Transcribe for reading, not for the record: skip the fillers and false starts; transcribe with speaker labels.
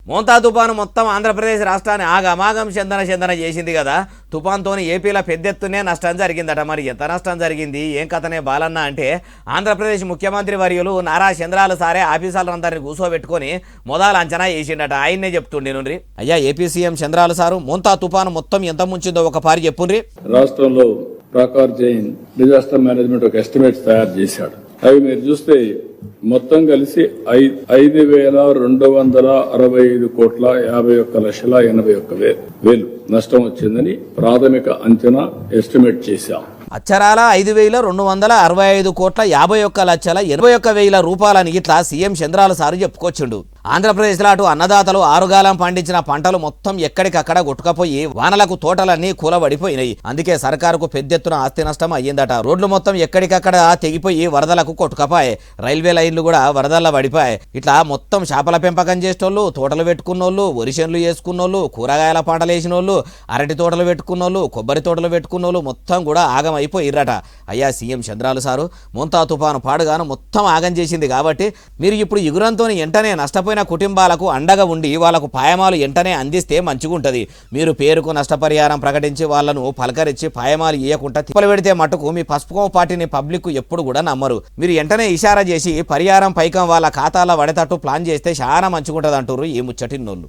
Speaker 1: మోంతా తుఫాను మొత్తం ఆంధ్రప్రదేశ్ రాష్ట్రాన్ని ఆగమాగం చెందన చేసింది కదా. తుఫాన్తోని ఏపీలో పెద్ద ఎత్తునే నష్టం జరిగిందట. మరి ఎంత నష్టం జరిగింది ఏం కథనే బాలన్న అంటే, ఆంధ్రప్రదేశ్ ముఖ్యమంత్రి వర్యులు నారా చంద్రాల సారే ఆఫీసర్లందరినీ కూర్చోబెట్టుకొని మొదలు అంచనా వేసిండట. ఆయన్నే చెప్తుండే నుండి, అయ్యా ఏపీ సీఎం చంద్రాల సారు మోంతా తుఫాను మొత్తం ఎంత ముంచిందో ఒక పారి చెప్పుండ్రి.
Speaker 2: రాష్ట్రంలో ప్రాకార్ జైన్ డిజాస్టర్ మేనేజ్మెంట్ ఒక ఎస్టిమేట్స్ తయారు చేశాడు. అవి మీరు చూస్తే మొత్తం కలిసి 5,265,51,81,81,000 నష్టం వచ్చిందని ప్రాథమిక అంచనా ఎస్టిమేట్ చేశాం.
Speaker 1: అచ్చరాల 5,265,51,81,000 రూపాయలని ఇట్లా సీఎం చంద్రాల సారు చెప్పుకొచ్చిండు. ఆంధ్రప్రదేశ్లో అటు అన్నదాతలు ఆరుగాలం పండించిన పంటలు మొత్తం ఎక్కడికక్కడ కొట్టుకపోయి వానలకు తోటలన్నీ కూలబడిపోయినాయి. అందుకే సర్కారుకు పెద్ద ఎత్తున ఆస్తి నష్టం అయ్యిందట. రోడ్లు మొత్తం ఎక్కడికక్కడ తెగిపోయి వరదలకు కొట్టుకపోయాయి. రైల్వే లైన్లు కూడా వరదల్లో పడిపోయాయి. ఇట్లా మొత్తం చేపల పెంపకం చేసేటోళ్ళు, తోటలు పెట్టుకున్నోళ్ళు, వరిశెన్లు చేసుకున్నోళ్ళు, కూరగాయల పంటలు వేసినోళ్ళు, అరటి తోటలు పెట్టుకున్నోళ్ళు, కొబ్బరి తోటలు పెట్టుకున్నోళ్ళు మొత్తం కూడా ఆగమైపోయిర్రట. అయ్యా సీఎం చంద్రాలు సారు మోంతా తుఫాను పాడుగాను మొత్తం ఆగం చేసింది కాబట్టి మీరు ఇప్పుడు ఎగురంతో వెంటనే నష్టపోయిన కుటుంబాలకు అండగా ఉండి వాళ్లకు పాయమాలు వెంటనే అందిస్తే మంచిగుంటది. మీరు పేరుకు నష్టపరిహారం ప్రకటించి వాళ్లను పలకరించి పాయమాలు ఇయ్యకుండా తిప్పలు పెడితే మటుకు మీ పసుపుకోమ పార్టీని పబ్లిక్ ఎప్పుడు కూడా నమ్మరు. మీరు వెంటనే ఇషారా చేసి పరిహారం పైకం వాళ్ళ ఖాతాలో పడేటట్టు ప్లాన్ చేస్తే చాలా మంచిగుంటది అంటారు ఈ ముచ్చటిన్నోళ్ళు.